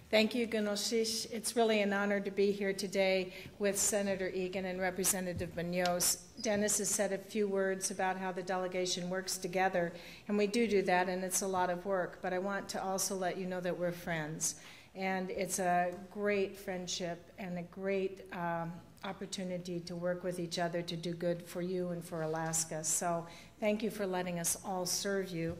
Thank you, Ganoshish. It's really an honor to be here today with Senator Egan and Representative Munoz. Dennis has said a few words about how the delegation works together, and we do that, and it's a lot of work, but I want to also let you know that we're friends. And it's a great friendship and a great opportunity to work with each other to do good for you and for Alaska. So thank you for letting us all serve you.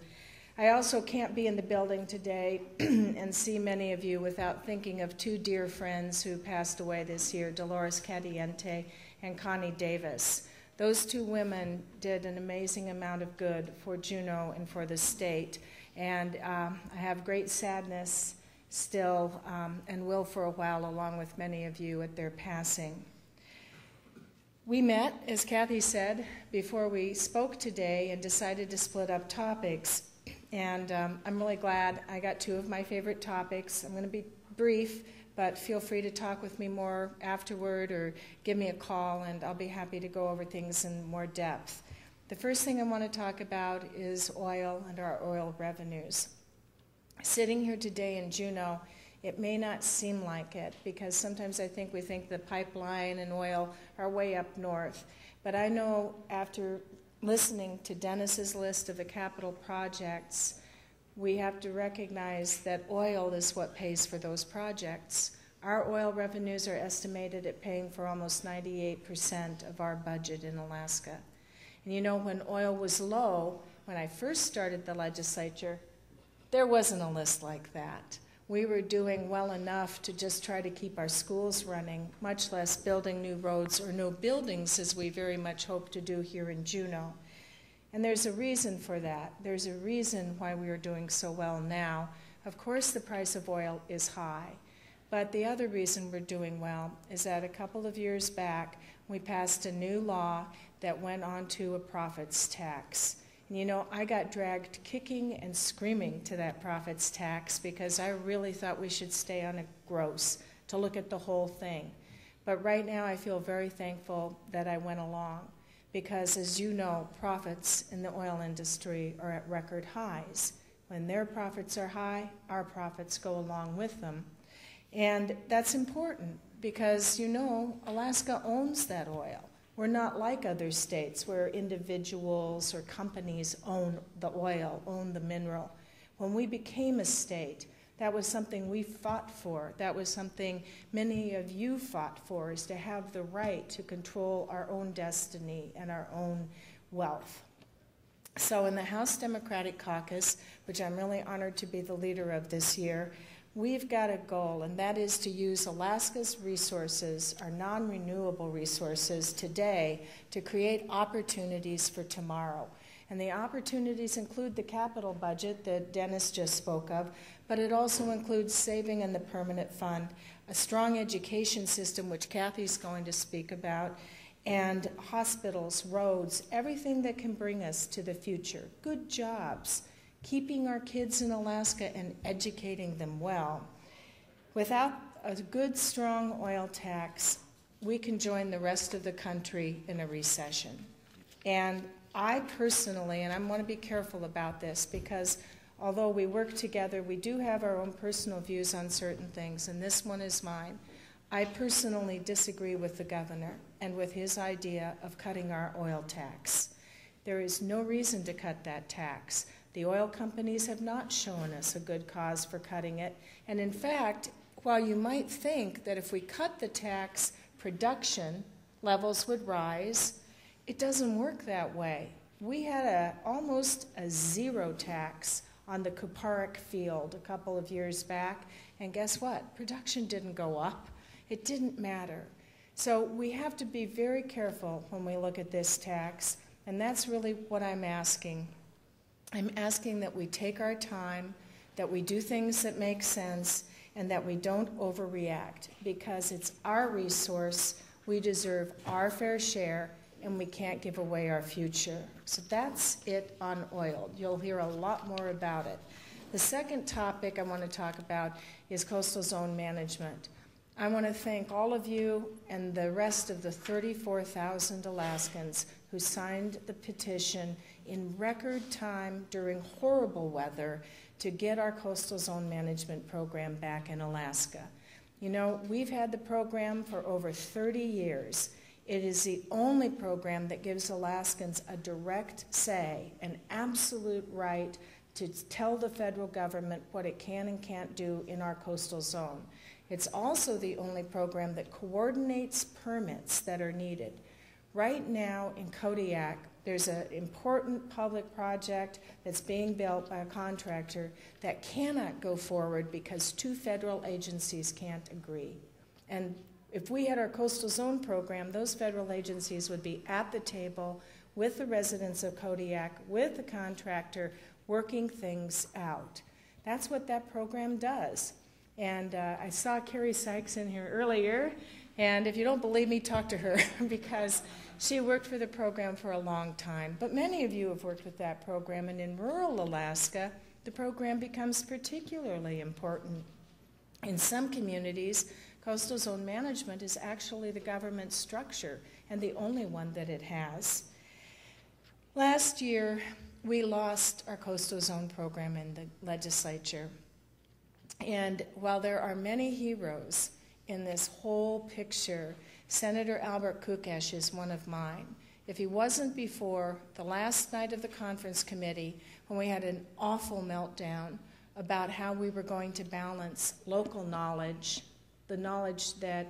I also can't be in the building today and see many of you without thinking of two dear friends who passed away this year, Dolores Cadiente and Connie Davis. Those two women did an amazing amount of good for Juneau and for the state, and I have great sadness still and will for a while, along with many of you, at their passing. We met, as Kathy said, before we spoke today and decided to split up topics. And I'm really glad I got two of my favorite topics. I'm going to be brief, but feel free to talk with me more afterward or give me a call, and I'll be happy to go over things in more depth. The first thing I want to talk about is oil and our oil revenues. Sitting here today in Juneau, it may not seem like it, because sometimes I think we think the pipeline and oil are way up north. But I know after listening to Dennis's list of the capital projects, we have to recognize that oil is what pays for those projects. Our oil revenues are estimated at paying for almost 98% of our budget in Alaska. And you know, when oil was low, when I first started the legislature, there wasn't a list like that. We were doing well enough to just try to keep our schools running, much less building new roads or new buildings, as we very much hope to do here in Juneau. And there's a reason for that. There's a reason why we are doing so well now. Of course, the price of oil is high. But the other reason we're doing well is that a couple of years back, we passed a new law that went on to a profits tax. And you know, I got dragged kicking and screaming to that profits tax because I really thought we should stay on a gross to look at the whole thing. But right now I feel very thankful that I went along because, as you know, profits in the oil industry are at record highs. When their profits are high, our profits go along with them. And that's important because, you know, Alaska owns that oil. We're not like other states where individuals or companies own the oil, own the mineral. When we became a state, that was something we fought for. That was something many of you fought for, is to have the right to control our own destiny and our own wealth. So in the House Democratic Caucus, which I'm really honored to be the leader of this year, we've got a goal, and that is to use Alaska's resources, our non-renewable resources today, to create opportunities for tomorrow. And the opportunities include the capital budget that Dennis just spoke of, but it also includes saving in the permanent fund, a strong education system, which Kathy's going to speak about, and hospitals, roads, everything that can bring us to the future, good jobs, keeping our kids in Alaska and educating them well. Without a good, strong oil tax, we can join the rest of the country in a recession. And I personally, and I want to be careful about this because although we work together, we do have our own personal views on certain things, and this one is mine. I personally disagree with the governor and with his idea of cutting our oil tax. There is no reason to cut that tax. The oil companies have not shown us a good cause for cutting it. And in fact, while you might think that if we cut the tax, production levels would rise, it doesn't work that way. We had almost a zero tax on the Kuparuk field a couple of years back, and guess what? Production didn't go up. It didn't matter. So we have to be very careful when we look at this tax, and that's really what I'm asking. I'm asking that we take our time, that we do things that make sense, and that we don't overreact, because it's our resource, we deserve our fair share, and we can't give away our future. So that's it on oil. You'll hear a lot more about it. The second topic I want to talk about is coastal zone management. I want to thank all of you and the rest of the 34,000 Alaskans who signed the petition in record time during horrible weather to get our coastal zone management program back in Alaska. You know, we've had the program for over 30 years. It is the only program that gives Alaskans a direct say, an absolute right to tell the federal government what it can and can't do in our coastal zone. It's also the only program that coordinates permits that are needed. Right now in Kodiak, there's an important public project that's being built by a contractor that cannot go forward because 2 federal agencies can't agree. And if we had our coastal zone program, those federal agencies would be at the table with the residents of Kodiak, with the contractor, working things out. That's what that program does. And I saw Carrie Sykes in here earlier, and if you don't believe me, talk to her because she worked for the program for a long time. But many of you have worked with that program, and in rural Alaska, the program becomes particularly important. In some communities, coastal zone management is actually the government structure and the only one that it has. Last year, we lost our coastal zone program in the legislature. And while there are many heroes in this whole picture, Senator Albert Kukesh is one of mine. If he wasn't before the last night of the conference committee, when we had an awful meltdown about how we were going to balance local knowledge, the knowledge that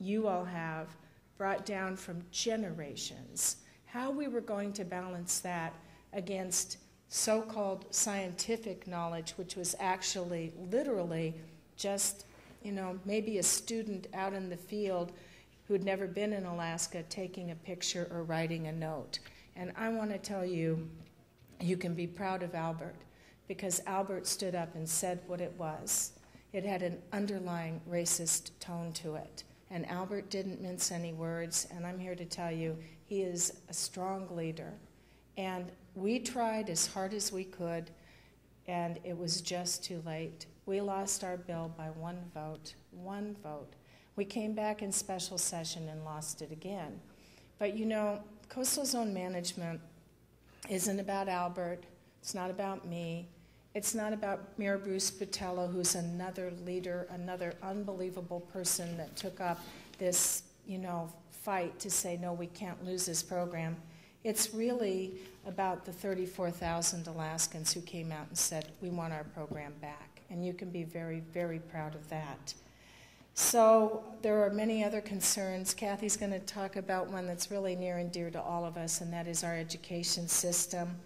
you all have brought down from generations, how we were going to balance that against so-called scientific knowledge, which was actually literally just, maybe a student out in the field who'd never been in Alaska taking a picture or writing a note. And I want to tell you, you can be proud of Albert because Albert stood up and said what it was. It had an underlying racist tone to it. And Albert didn't mince any words, and I'm here to tell you, he is a strong leader. And we tried as hard as we could, and it was just too late. We lost our bill by 1 vote, 1 vote. We came back in special session and lost it again. But coastal zone management isn't about Albert. It's not about me. It's not about Mayor Bruce Patella, who's another leader, another unbelievable person that took up this, fight to say, no, we can't lose this program. It's really about the 34,000 Alaskans who came out and said, we want our program back. And you can be very, very proud of that. So there are many other concerns. Kathy's going to talk about one that's really near and dear to all of us, and that is our education system.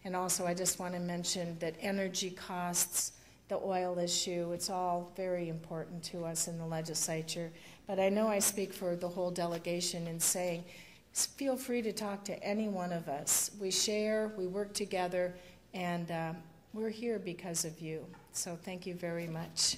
And also I just want to mention that energy costs, the oil issue, it's all very important to us in the legislature. But I know I speak for the whole delegation in saying, feel free to talk to any one of us. We share, we work together, and we're here because of you. So thank you very much.